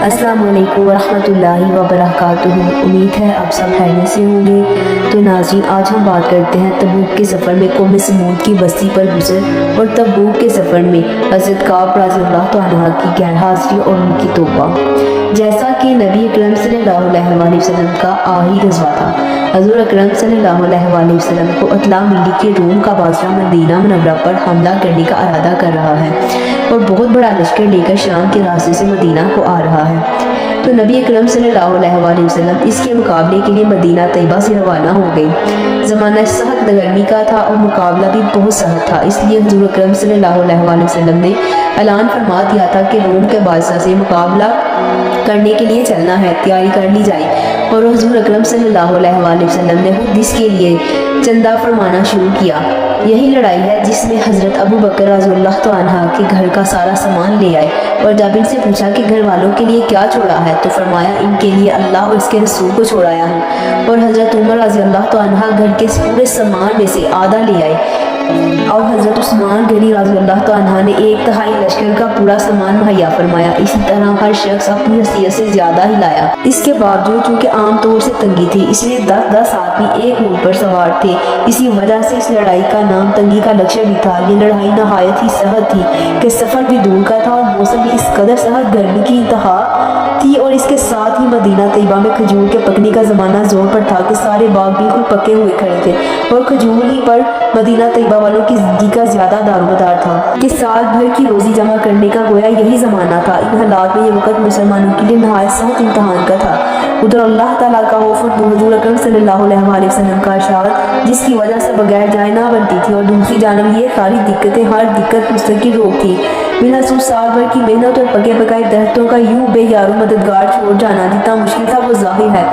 السلام علیکم ورحمۃ اللہ وبرکاتہ۔ امید ہے آپ سب خیریت سے ہوں گے۔ تو ناظرین، آج ہم بات کرتے ہیں تبوک کے سفر میں قوم سمود کی بستی پر گزر اور تبوک کے سفر میں حضرت کعب رضی اللہ عنہ کی غیر حاضری اور ان کی توبہ۔ جیسا کہ نبی اکرم صلی اللہ علیہ وسلم کا آخری غزوہ تھا، حضور اکرم صلی اللہ علیہ وسلم کو اطلاع ملی کہ روم کا بادشاہ مدینہ منورہ پر حملہ کرنے کا ارادہ کر رہا ہے اور بہت بڑا لشکر لے کر شام کے راستے سے مدینہ کو آ رہا ہے۔ تو نبی اکرم صلی اللہ علیہ وسلم اس کے مقابلے کے لیے مدینہ طیبہ سے روانہ ہو گئے۔ زمانہ سخت گرمی کا تھا اور مقابلہ بھی بہت سخت تھا، اس لیے حضور اکرم صلی اللہ علیہ وسلم نے اعلان فرما دیا تھا کہ روم کے بادشاہ سے مقابلہ کرنے کے لیے چلنا ہے، تیاری کر لی جائے۔ اور حضور اکرم صلی اللہ علیہ وسلم نے خود اس کے لیے چندہ فرمانا شروع کیا۔ یہی لڑائی ہے جس میں حضرت ابو بکر رضی اللہ عنہ کے گھر کا سارا سامان لے آئے، اور جب ان سے پوچھا کہ گھر والوں کے لیے کیا چھوڑا ہے تو فرمایا ان کے لیے اللہ اور اس کے رسول کو چھوڑایا ہوں۔ اور حضرت عمر رضی اللہ عنہ گھر کے پورے سامان میں سے آدھا لے آئے، اور حضرت عثمان غنی رضی اللہ عنہ نے 1/3 لشکر کا پورا سامان مہیا فرمایا۔ اسی طرح ہر شخص اپنی حیثیت سے زیادہ ہی لایا۔ اس کے باوجود چونکہ عام طور سے تنگی تھی، اس لیے 10 آدمی ایک اونٹ پر سوار تھے۔ اسی وجہ سے اس لڑائی کا نام تنگی کا لشکر بھی تھا۔ یہ لڑائی نہایت ہی سخت تھی کہ سفر بھی دور کا تھا اور موسم بھی اس قدر سخت گرمی کی انتہا تھی، اور اس کے ساتھ ہی مدینہ طیبہ میں کھجور کے پکنے کا زمانہ زور پر تھا کہ سارے باغ بالکل پکے ہوئے کھڑے تھے، اور کھجور ہی پر مدینہ طیبہ والوں کی زندگی کا زیادہ دارومدار تھا کہ سال بھر کی روزی جمع کرنے کا گویا یہی زمانہ تھا۔ ان حالات میں یہ وقت مسلمانوں کے لیے نہایت سخت امتحان کا تھا۔ ادھر اللہ تعالیٰ کا خوف اور حضور اکرم صلی اللہ علیہ وسلم کا ارشاد جس کی وجہ سے بغیر جائے نہ بنتی تھی، اور دوسری جانب یہ ساری دقتیں، ہر دقت مستقل روک تھی۔ بالخصوص سال بھر کی محنت اور پکے پکائے درختوں کا یوں بے یارو مددگار چھوڑ جانا جتنا مشکل تھا وہ ظاہر ہے،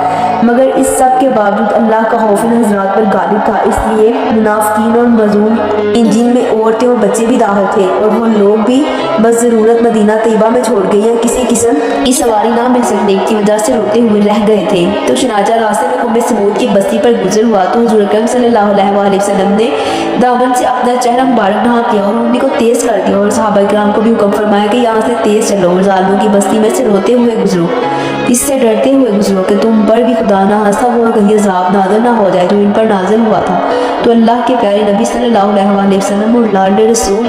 مگر اس سب کے باوجود اللہ کا خوف ان حضرات پر غالب تھا۔ اس لیے منافقین اور مظلوم ان جن میں عورتیں اور بچے بھی داخل تھے، اور وہ لوگ بھی بس ضرورت مدینہ طیبہ میں چھوڑ گئی یا کسی قسم کی سواری نہ مل سکنے کی وجہ سے روتے ہوئے رہ گئے تھے۔ تو چنانچہ راستے میں قوم سمود کی بستی پر گزر ہوا تو حضور اکرم صلی اللہ علیہ وسلم نے دامن سے اپنا چہرہ مبارک ڈھانپ لیا اور اونٹنی کو تیز کر دیا، اور صحابہ کرام کو بھی حکم فرمایا کہ یہاں سے تیز چلو اور ظالموں کی بستی میں سے روتے ہوئے گزرو، اس سے ڈرتے ہوئے گزرو کہ تم پر بھی خدا نہ خواستہ وہ کہیں عذاب نازل نہ ہو جائے جو ان پر نازل ہوا تھا۔ تو اللہ کے پیارے نبی صلی اللہ علیہ وسلم اور لاڈلے رسول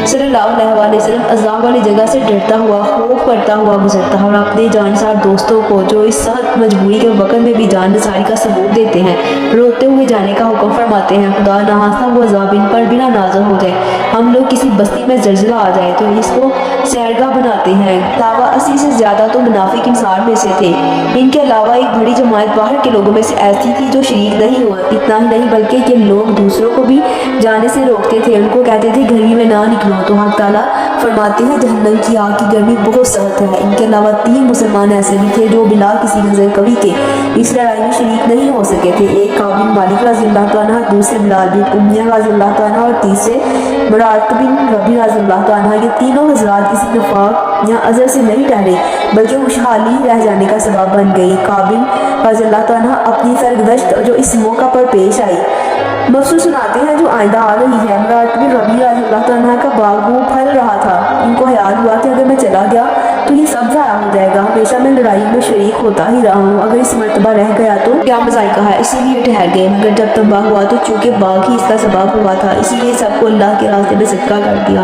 صلی اللہ علیہ وسلم عذاب والی جگہ سے ڈرتا ہوا، خوف کرتا ہوا گزرتا ہے، اور اپنے جانسار دوستوں کو جو اس سخت مجبوری کے وقت میں بھی جان نثاری کا ثبوت دیتے ہیں، روتے ہوئے جانے کا حکم فرماتے ہیں۔ خدا نہ خواستہ وہ عذاب ان پر بھی نہ نازل ہو جائے۔ ہم لوگ کسی بستی میں زلزلہ آ جائے تو اس کو سیرگاہ بناتے ہیں۔ علاوہ 80 سے زیادہ تو منافق انصار میں سے تھے۔ ان کے علاوہ ایک بڑی جماعت باہر کے لوگوں میں سے ایسی تھی جو شریک نہیں ہوا۔ اتنا ہی نہیں بلکہ یہ لوگ دوسروں کو بھی جانے سے روکتے تھے، ان کو کہتے تھے گرمی میں نہ نکلو۔ تو حق تعالیٰ فرماتے ہیں جہنم کی آگ کی گرمی بہت سخت ہے۔ ان کے علاوہ 3 مسلمان ایسے بھی تھے جو بلا کسی نظر کبھی کے اس لڑائی میں شریک نہیں ہو سکے تھے۔ ایک کعب بن مالک رضی اللہ عنہ، دوسرے بلال بن امیہ رضی اللہ عنہ، اور تیسرے مرارۃ بن ربیع رضی اللہ عنہ۔ یہ تینوں حضرات کسی نفاق یا عذر سے نہیں ٹھہرے بلکہ خوشحالی رہ جانے کا سبب بن گئی۔ کعب بن رضی اللہ عنہ اپنی سرگزشت جو اس موقع پر پیش آئی مفصول سناتے ہیں جو آئندہ آ رہی ہے۔ مرارۃ بن ربیع رضی اللہ عنہ کا باغ وہ پھل رہا تھا۔ ان کو خیال ہوا کہ اگر میں چلا گیا تو یہ سب ضائع ہو جائے گا، ہمیشہ میں لڑائی میں شریک ہوتا ہی رہا ہوں، اگر اس مرتبہ رہ گیا تو کیا مذائقہ ہے، اسی لیے ٹھہر گئے۔ مگر جب تباہ ہوا تو چونکہ باغ ہی اس کا سبب ہوا تھا، اسی لیے سب کو اللہ کے راستے میں صدقہ کر دیا۔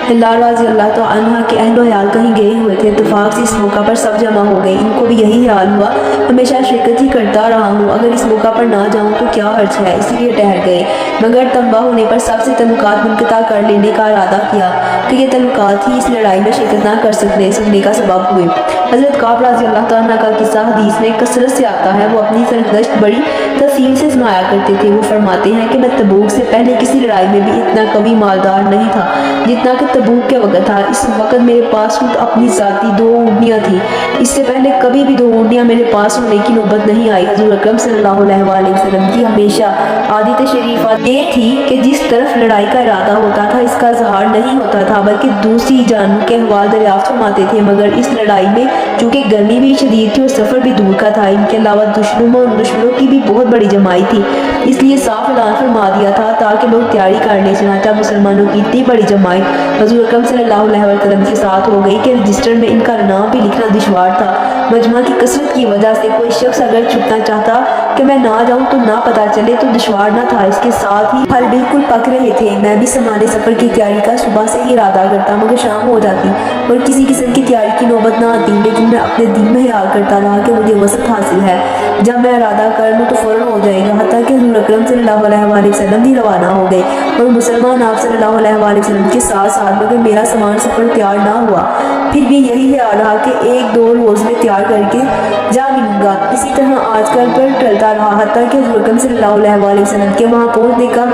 ہلال رضی اللہ عنہ کے اہل و عیال کہیں گئے ہوئے تھے، اتفاق سے اس موقع پر سب جمع ہو گئے۔ ان کو بھی یہی خیال ہوا ہمیشہ شرکت ہی کرتا رہا ہوں، اگر اس موقع پر نہ جاؤں تو کیا حرج ہے، اس لیے ٹھہر گئے۔ مگر تنباہ ہونے پر سب سے تعلقات منقطع کر لینے کا ارادہ کیا کہ یہ تعلقات ہی اس لڑائی میں شرکت نہ کر سکنے کا سبب ہوئے۔ حضرت کعب رضی اللہ عنہ کا قصہ حدیث میں کثرت سے آتا ہے۔ وہ اپنی سرگزشت بڑی تفصیل سے سنایا کرتے تھے۔ وہ فرماتے ہیں کہ میں تبوک سے پہلے کسی لڑائی میں بھی اتنا قوی مالدار نہیں تھا جتنا کہ تبوک کے وقت تھا۔ اس وقت میرے پاس خود اپنی ذاتی 2 اونٹنیاں تھیں، اس سے پہلے کبھی بھی 2 اونٹیاں میرے پاس ہونے کی نوبت نہیں آئی۔ حضور اکرم صلی اللہ علیہ وسلم کی ہمیشہ عادت شریفہ یہ تھی کہ جس طرف لڑائی کا ارادہ ہوتا تھا اس کا اظہار نہیں ہوتا تھا، بلکہ دوسری جانب کے احوال دریافت فرماتے تھے۔ مگر اس لڑائی میں چونکہ گرمی بھی شدید تھی اور سفر بھی دور کا تھا، ان کے علاوہ دشمنوں کی بھی بہت بڑی جماعت تھی، اس لیے صاف اعلان فرما دیا تھا تاکہ لوگ تیاری کر لیں۔ چنانچہ مسلمانوں کی اتنی بڑی جماعت حضور اکرم صلی اللہ علیہ وسلم کے ساتھ ہو گئی کہ رجسٹر میں ان کا نام بھی لکھنا دشوار تھا۔ مجمع کی کثرت کی وجہ سے کوئی شخص اگر چھپنا چاہتا کہ میں نہ جاؤں تو نہ پتہ چلے تو دشوار نہ تھا۔ اس کے ساتھ ہی پھل بالکل پک رہے تھے۔ میں بھی سامان سفر کی تیاری کا صبح سے ہی ارادہ کرتا، مگر شام ہو جاتی اور کسی قسم کی تیاری کی نوبت نہ آتی، لیکن میں اپنے دل میں خیال کرتا رہا کہ مجھے وسعت حاصل ہے، جب میں ارادہ کر لوں تو فوراً ہو جائے گا۔ حتیٰ کہ حضور اکرم صلی اللہ علیہ وسلم بھی روانہ ہو گئے اور مسلمان آپ صلی اللہ علیہ وسلم کے ساتھ مگر میرا سامان سفر تیار نہ ہوا۔ پھر بھی یہی خیال رہا کہ 1-2 روز میں تیار کر کے جا ملوں گا۔ اسی طرح آج کل پر ٹلتا رہا، حتیٰ کہ حضور اکرم صلی اللہ علیہ وسلم کے وہاں پہنچنے کا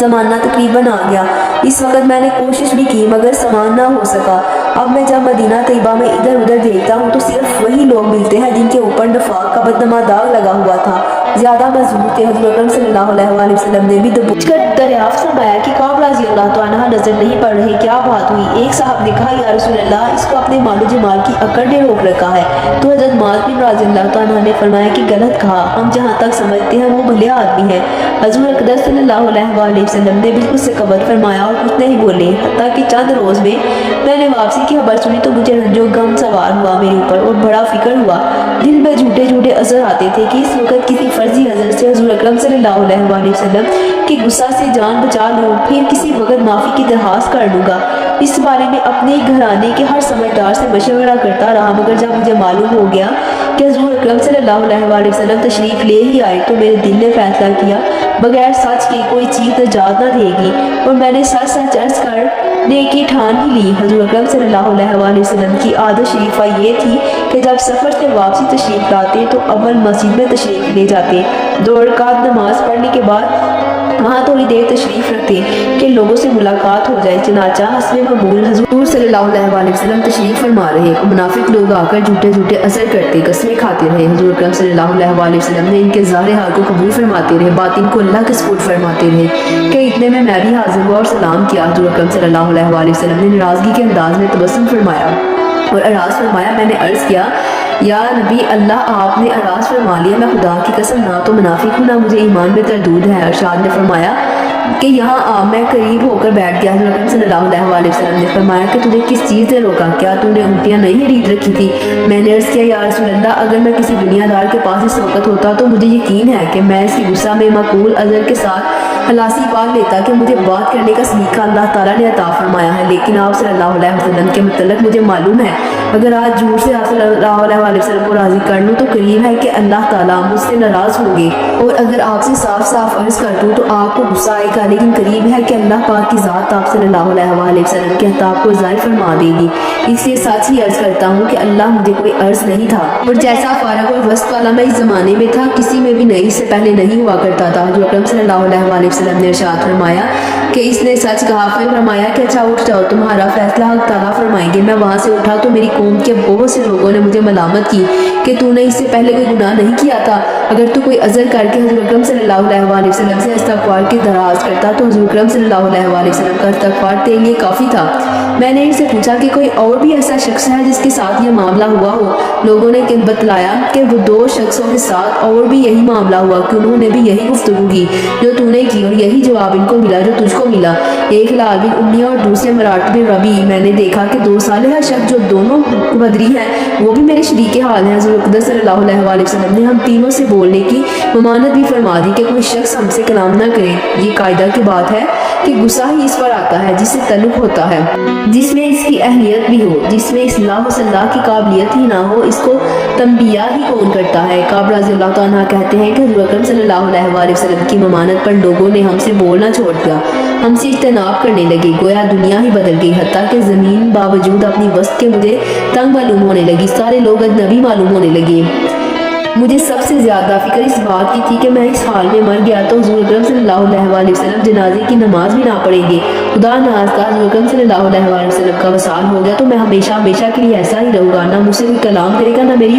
زمانہ تقریباً آ گیا۔ اس وقت میں نے کوشش بھی کی مگر سامان نہ ہو سکا۔ اب میں جب مدینہ طیبہ میں ادھر ادھر دیکھتا ہوں تو صرف وہی لوگ ملتے ہیں جن کے اوپر نفاق کا بدنما داغ لگا ہوا تھا، زیادہ مضبوط تھے۔ حضور اکرم صلی اللہ علیہ وسلم نے بھی دبوچ کر دریافت فرمایا کہ کعب رضی اللہ عنہ نظر نہیں پڑ رہے، کیا بات ہوئی؟ ایک صاحب نے کہا یا رسول اللہ، اس کو اپنے مال و جمال کی اکڑ نے روک رکھا ہے۔ تو حضرت معاذ بن رضی اللہ عنہ نے فرمایا کہ غلط کہا، ہم جہاں تک سمجھتے ہیں وہ بھلے آدمی ہیں۔ حضور اقدس صلی اللہ علیہ وسلم نے بالکل سکوت فرمایا اور کچھ نہیں بولے، حتیٰ کہ چند روز میں نے واپسی کی خبر سنی تو مجھے رنج و غم سوار ہوا میرے اوپر اور بڑا فکر ہوا۔ دل میں جھوٹے جھوٹے اثر آتے تھے کہ اس وقت کسی فرضی نظر سے حضور اکرم صلی اللہ علیہ وسلم کے غصہ سے جان بچا لوں، پھر کسی وقت معافی کی درخواست کر لوں گا۔ اس بارے میں اپنے گھرانے کے ہر سمجھدار سے مشورہ کرتا رہا، مگر جب مجھے معلوم ہو گیا کہ حضور اکرم صلی اللہ علیہ وسلم تشریف لے ہی آئے تو میرے دل نے فیصلہ کیا بغیر سچ کے کوئی چیز نجات نہ دے گی، اور میں نے سچ سچ عرض کرنے کی ٹھان ہی لی۔ حضور اکرم صلی اللہ علیہ وسلم کی عادت شریفہ یہ تھی کہ جب سفر سے واپسی تشریف لاتے تو اول مسجد میں تشریف لے جاتے، 2 رکعت نماز پڑھنے کے بعد وہاں تھوڑی دیر تشریف رکھتے کہ لوگوں سے ملاقات ہو جائے۔ چنانچہ حسب معمول حضور صلی اللہ علیہ وسلم تشریف فرما رہے، منافق لوگ آ کر جھوٹے جھوٹے اثر کرتے، قسمیں کھاتے رہے۔ حضور اکرم صلی اللہ علیہ وسلم نے ان کے ظاہر حال کو قبول فرماتے رہے، باطن کو اللہ کے سپرد فرماتے رہے کہ اتنے میں بھی حاضر ہوا اور سلام کیا۔ حضور اکرم صلی اللہ علیہ وسلم نے ناراضگی کے انداز میں تبسم فرمایا اور اعراض فرمایا۔ میں نے عرض کیا یا نبی اللہ، آپ نے اعراض فرما لیا، میں خدا کی قسم نہ تو منافق ہوں نہ مجھے ایمان میں تردید ہے۔ ارشاد نے فرمایا کہ یہاں آ، میں قریب ہو کر بیٹھ گیا۔ حضرت محمد صلی اللہ علیہ وسلم نے فرمایا کہ تجھے کس چیز نے روکا؟ کیا تو نے اونٹیاں نہیں خرید رکھی تھی؟ میں نے عرض کیا یا رسول اللہ، اگر میں کسی دنیا دار کے پاس اس وقت ہوتا تو مجھے یقین ہے کہ میں اس کی غصہ میں معقول اجر کے ساتھ خلاصی پا لیتا کہ مجھے بات کرنے کا سلیقہ اللہ تعالیٰ نے عطا فرمایا ہے، لیکن آپ صلی اللہ علیہ وسلم کے متعلق مجھے معلوم ہے اگر آج جھوٹ سے آپ صلی اللہ علیہ وسلم کو راضی کر لوں تو قریب ہے کہ اللہ تعالیٰ مجھ سے ناراض ہوں گے، اور اگر آپ سے صاف صاف عرض کر دوں تو آپ کو غصہ آئے گا، لیکن قریب ہے کہ اللہ پاک کی ذات آپ صلی اللہ علیہ وسلم کے عطا کو ظاہر فرما دے گی۔ اس لیے سچ ہی عرض کرتا ہوں کہ اللہ مجھے کوئی عرض نہیں تھا، اور جیسا فارغ اور وسط والا میں اس زمانے میں تھا کسی میں بھی نہیں، اس سے پہلے نہیں ہوا کرتا تھا۔ حضرت اکرم صلی اللہ علیہ وسلم نے ارشاد فرمایا کہ اس نے سچ کہا۔ پھر فرمایا کہ اچھا اٹھ جاؤ، تمہارا فیصلہ حق تعالیٰ فرمائیں گے۔ میں وہاں سے اٹھا تو میری قوم کے بہت سے لوگوں نے مجھے ملامت کی کہ تو نے اس سے پہلے کوئی گناہ نہیں کیا تھا، اگر تو کوئی عذر کر کے حضرت اکرم صلی اللہ علیہ وسلم سے استغفار کی دراز کرتا تو حضرت اکرم صلی اللہ علیہ وسلم کا استغفار تیرے لیے کافی تھا۔ میں نے ان سے پوچھا کہ کوئی اور بھی ایسا شخص ہے جس کے ساتھ یہ معاملہ ہوا ہو؟ لوگوں نے بتلایا کہ وہ 2 شخصوں کے ساتھ اور بھی یہی معاملہ ہوا کہ انہوں نے بھی یہی گفتگو کی جو تو نے کی، اور یہی جواب ان کو ملا جو تجھ کو ملا۔ ایک ہلال بن امیہ اور دوسرے مرارت بن ربیع۔ میں نے دیکھا کہ 2 صالحہ شخص جو دونوں بدری ہیں وہ بھی میرے شریک حال ہیں۔ حضرت اقدس صلی اللہ علیہ وسلم نے ہم تینوں سے بولنے کی ممانت بھی فرما دی کہ کوئی شخص ہم سے کلام نہ کرے۔ یہ قاعدہ کی بات ہے کہ غصہ ہی اس پر آتا ہے جس سے تعلق ہوتا ہے، جس میں اس کی اہلیت بھی ہو، جس میں اصلاح و صلاح کی قابلیت ہی نہ ہو، اس کو تنبیہ ہی کون کرتا ہے۔ کعب رضی اللہ عنہ کہتے ہیں کہ حضرت اکرم صلی اللہ علیہ وسلم کی ممانت پر لوگوں نے ہم سے بولنا چھوڑ دیا، ہم سے اجتناب کرنے لگے، گویا دنیا ہی بدل گئی، حتیٰ کہ زمین باوجود اپنی وسط کے مجھے تنگ معلوم ہونے لگی، سارے لوگ اجنبی معلوم ہونے لگے۔ مجھے سب سے زیادہ فکر اس بات کی تھی کہ میں اس حال میں مر گیا تو حضور اکرم صلی اللہ علیہ وسلم جنازے کی نماز بھی نہ پڑھیں گے. خدا نخواستہ حضور اکرم صلی اللہ علیہ وسلم کا وصال ہو گیا تو میں ہمیشہ ہمیشہ کے لیے ایسا ہی رہوں گا, نہ مجھ سے کوئی کلام کرے گا نہ میری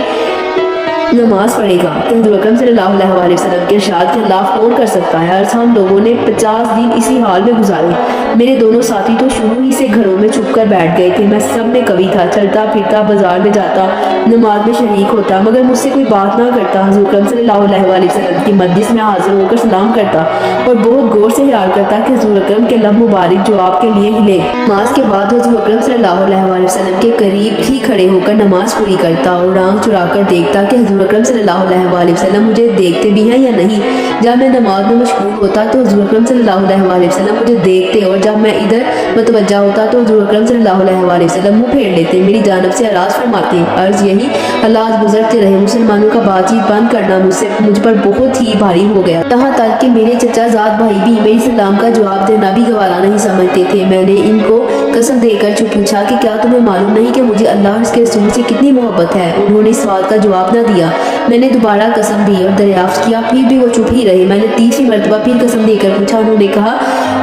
نماز پڑھے گا. کہ حضور اکرم صلی اللہ علیہ وسلم کے ارشاد کے خلاف کون کر سکتا ہے. عرض ہم لوگوں نے 50 دن اسی حال میں گزارے. میرے دونوں ساتھی تو شروع ہی سے گھروں میں چھپ کر بیٹھ گئے تھے. میں سب میں کبھی تھا, چلتا پھرتا, بازار میں جاتا, نماز میں شریک ہوتا, مگر مجھ سے کوئی بات نہ کرتا. حضور اکرم صلی اللہ علیہ وسلم کی مجلس میں حاضر ہو کر سلام کرتا اور بہت غور سے خیال کرتا کہ حضور اکرم کے لب مبارک جواب کے لیے ہلے. نماز کے بعد حضور اکرم صلی اللہ علیہ وسلم کے قریب ہی کھڑے ہو کر نماز پوری کرتا اور آنکھ چرا کر دیکھتا کہ حضور اکرم صلی اللہ علیہ وسلم مجھے دیکھتے بھی ہیں یا نہیں. جب میں نماز میں مشغول ہوتا تو حضور اکرم صلی اللہ علیہ وسلم مجھے دیکھتے اور جب میں ادھر متوجہ ہوتا تو حضور اکرم صلی اللہ علیہ وسلم منہ پھیر لیتے, میری جانب سے اعراض فرماتے. عرض یہی حالات گزرتے رہے. مسلمانوں کا بات چیت بند کرنا مجھ پر بہت ہی بھاری ہو گیا, یہاں تک کہ میرے چچا زاد بھائی بھی میری سلام کا جواب دینا بھی گوارا نہیں سمجھتے تھے. میں نے ان کو قسم دے کر پوچھا کہ کیا تمہیں معلوم نہیں کہ مجھے اللہ اور اس کے رسول سے کتنی محبت ہے. انہوں نے اس بات کا جواب نہ دیا. میں نے دوبارہ قسم دی اور دریافت کیا, پھر بھی وہ چپ ہی رہے. میں نے تیسری مرتبہ پھر قسم دے کر پوچھا. انہوں نے کہا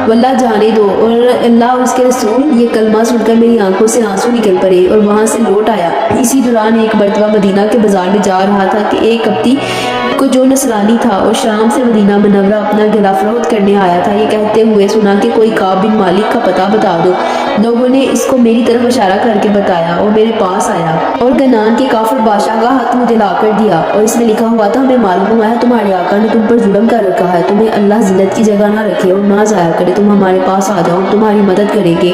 واللہ جانے دو اور اللہ اور اس کے رسول. یہ کلمہ سن کر میری آنکھوں سے آنسو نکل پڑے اور وہاں سے لوٹ آیا. اسی دوران ایک مرتبہ مدینہ کے بازار میں جا رہا تھا کہ ایک کپتی کو جو نصرانی تھا اور شام سے مدینہ منورہ اپنا گلا فروخت کرنے آیا تھا, یہ کہتے ہوئے سنا کہ کوئی کعب بن مالک کا پتہ بتا دو. لوگوں نے اس کو میری طرف اشارہ کر کے بتایا اور میرے پاس آیا اور گنان کے کافر بادشاہ کا خط مجھے لا کر دیا اور اس میں لکھا ہوا تھا ہمیں معلوم ہوا ہے تمہارے آقا نے تم پر ظلم کر رکھا ہے, تمہیں اللہ ذلت کی جگہ نہ رکھے اور نہ ضائع کرے, تم ہمارے پاس آ جاؤ, تمہاری مدد کریں گے.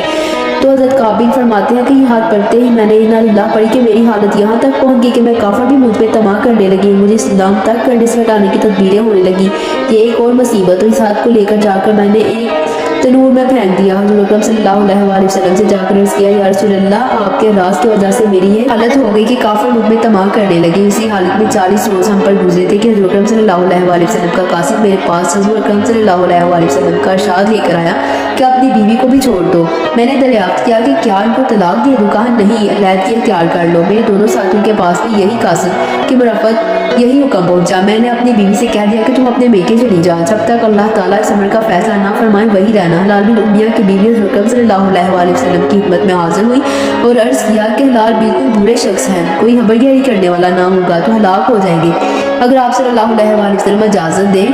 تو حضرت قابل فرماتے ہیں کہ یہ ہاتھ پڑھتے ہی میں نے انا للہ پڑھی کہ میری حالت یہاں تک پہنچ گئی کہ میں کافر بھی مجھ پہ طمع کرنے لگی, مجھے اسلام تک کرنے سے ہٹانے کی تدبیریں ہونے لگی. یہ ایک اور مصیبت. اس ہاتھ کو لے کر جا کر میں نے ایک تنور میں پھینک دیا. حضور اکرم صلی اللہ علیہ وسلم سے جا کر عرض کیا یا رسول اللہ, آپ کے راز کی وجہ سے میری یہ حالت ہو گئی کہ کافر مجھ میں طمع کرنے لگے. اسی حالت میں 40 روز ہم پر گزرے تھے کہ حضور اکرم صلی اللہ علیہ وسلم کا قاصد میرے پاس حضور اکرم صلی اللہ علیہ وسلم کا ارشاد لے کر آیا کہ اپنی بیوی کو بھی چھوڑ دو. میں نے دریافت کیا کہ کیا ان کو طلاق دے دوں؟ کہا نہیں, علیحدگی کی اختیار کر لو. میرے دونوں ساتھیوں کے پاس بھی یہی قاصد کی مرفت یہی حکم پہنچا. میں نے اپنی بیوی سے کہہ دیا کہ تم اپنے میکے چلی جا, جب تک اللہ تعالیٰ اس امر کا فیصلہ نہ فرمائے وہی رہنا. حلال بن امیہ کی بیوی حضور اکرم صلی اللہ علیہ وسلم کی خدمت میں حاضر ہوئی اور عرض کیا کہ حلال بالکل برے شخص ہیں, کوئی خبرگیری کرنے والا نہ ہوگا تو ہلاک ہو جائیں گے. اگر آپ صلی اللہ علیہ وسلم اجازت دیں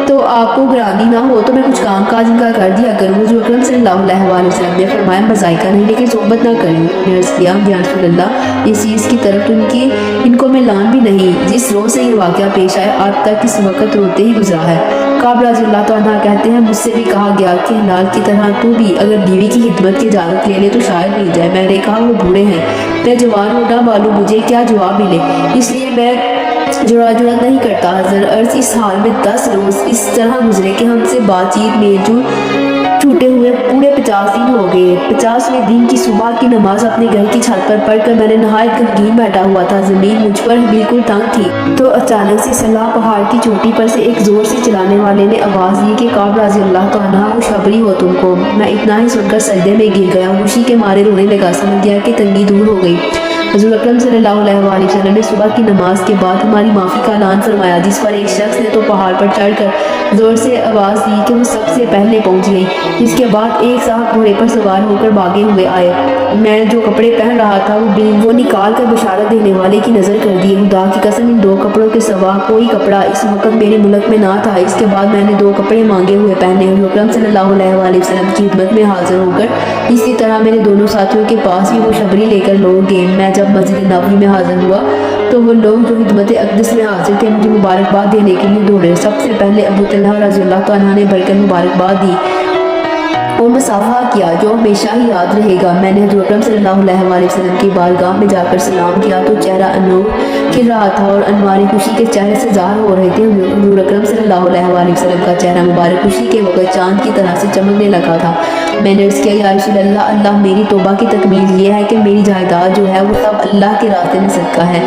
تو آپ کو گرانی نہ ہو تو میں کچھ کام کاج ان کا کر دیا کروں. حضور اکرم صلی اللہ علیہ وسلم نے فرمایا مذائقہ نہیں لیکن صحبت نہ کریں. نے عرض کیا یا رسول اللہ, اس چیز کی طرف ان کو میں لان بھی نہیں. جس روز سے یہ واقعہ پیش آیا آج تک اس وقت روتے ہی گزرا ہے. کعب رضی اللہ عنہ کہتے ہیں مجھ سے بھی کہا گیا کہ حلال کی طرح تو بھی اگر بیوی کی خدمت کی اجازت لے لے تو شاید مل جائے. میں نے کہا وہ بوڑھے ہیں, میں جوان ہوں, نہ معلوم مجھے کیا جواب ملے, اس لیے میں جرات نہیں کرتا. حضرت عرض اس حال میں 10 روز اس طرح گزرے کہ ہم سے بات چیت میل جول چھوٹے ہوئے پورے 50 دن ہو گئے. 50ویں دن کی صبح کی نماز اپنے گھر کی چھت پر پڑھ کر میں نے نہایت غمگین بیٹھا ہوا تھا. زمین مجھ پر بالکل تنگ تھی تو اچانک سے صلاح پہاڑ کی چوٹی پر سے ایک زور سے چلانے والے نے آواز دی کہ کعب رضی اللہ عنہ خوشخبری ہو تم کو. میں اتنا ہی سن کر سجدے میں گر گیا, خوشی کے مارے رونے لگا. سمجھ گیا کہ تنگی دور ہو گئی. حضور اکرم صلی اللہ علیہ وسلم نے صبح کی نماز کے بعد ہماری معافی کا اعلان فرمایا, جس پر ایک شخص نے تو پہاڑ پر چڑھ کر زور سے آواز دی کہ وہ سب سے پہلے پہنچ گئی. اس کے بعد ایک صاحب گھوڑے پر سوار ہو کر بھاگے ہوئے آئے. میں جو کپڑے پہن رہا تھا وہ نکال کر بشارت دینے والے کی نظر کر دیے. خدا کی قسم ان 2 کپڑوں کے سوا کوئی کپڑا اس وقت میرے ملک میں نہ تھا. اس کے بعد میں نے 2 کپڑے مانگے ہوئے پہنے. حضور اکرم صلی اللہ علیہ وسلم کی خدمت میں حاضر ہو کر اسی طرح میرے دونوں ساتھیوں کے پاس بھی وہ خوشخبری لے کر لوٹ گئے. میں جب مسجد نبوی میں حاضر ہوا تو وہ لوگ جو خدمت اقدس میں حاضر تھے مجھے مبارکباد دینے کے لیے دوڑے. سب سے پہلے ابو طلحہ رضی اللہ عنہ نے بڑھ کر مبارکباد دی اور مصافحہ کیا جو ہمیشہ ہی یاد رہے گا. میں نے حضور اکرم صلی اللہ علیہ وسلم کی بارگاہ میں جا کر سلام کیا تو چہرہ انور کھل رہا تھا اور انوار خوشی کے چہرے سے ظاہر ہو رہے تھے. حضور اکرم صلی اللہ علیہ وسلم کا چہرہ مبارک خوشی کے وقت چاند کی طرح سے چمکنے لگا تھا. میں نے عرض کیا یا رسول اللہ, اللہ میری توبہ کی تکمیل یہ ہے کہ میری جائیداد جو ہے وہ سب اللہ کے راستے میں صدقہ ہے.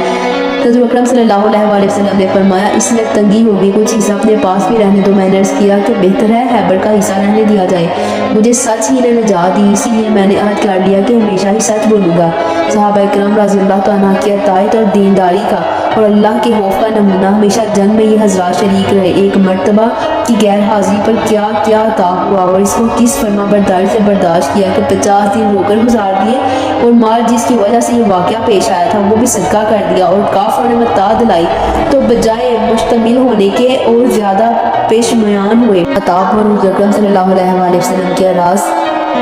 حضور اکرم صلی اللہ علیہ وسلم نے فرمایا اس میں تنگی ہوگی, کچھ حصہ اپنے پاس بھی رہنے دو. میں نے عرض کیا کہ بہتر ہے خیبر کا حصہ رہنے دیا جائے. مجھے سچ ہی نے نجات دی, اسی لیے میں نے عہد کر لیا کہ ہمیشہ ہی سچ بولوں گا. صحابہ کرام رضی اللہ عنہ کی عطائیت اور دینداری کا اور اللہ کے خوف کا نمونہ ہمیشہ جنگ میں یہ حضرات شریک رہے۔ ایک مرتبہ کی غیر حاضری پر کیا کیا عطاب ہوا اور اس کو کس فرما برداری سے برداشت کیا کہ 50 دن رو کر گزار دیے، اور مال جس کی وجہ سے یہ واقعہ پیش آیا تھا وہ بھی صدقہ کر دیا، اور کافروں نے متاع دلائی تو بجائے مشتمل ہونے کے اور زیادہ پیشمیان ہوئے۔ عطاب اور حضور اکرم صلی اللہ علیہ وآلہ وسلم کے راز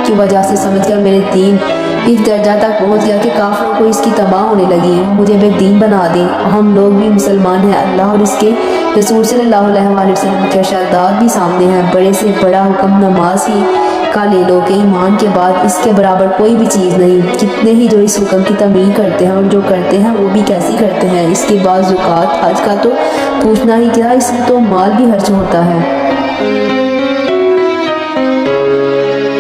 کی وجہ سے سمجھ کر میرے دین اس درجہ تک پہنچ گیا کہ کافروں کو اس کی تباہ ہونے لگی ہے، مجھے بے دین بنا دیں۔ ہم لوگ بھی مسلمان ہیں، اللہ اور اس کے رسول صلی اللہ علیہ وآلہ وسلم کے ارشادات بھی سامنے ہیں۔ بڑے سے بڑا حکم نماز ہی کا لے لو کہ ایمان کے بعد اس کے برابر کوئی بھی چیز نہیں۔ کتنے ہی جو اس حکم کی تعمیل کرتے ہیں، اور جو کرتے ہیں وہ بھی کیسی کرتے ہیں۔ اس کے بعد زکوٰۃ، حج کا تو پوچھنا ہی کیا، اس میں تو مال بھی خرچ ہوتا ہے۔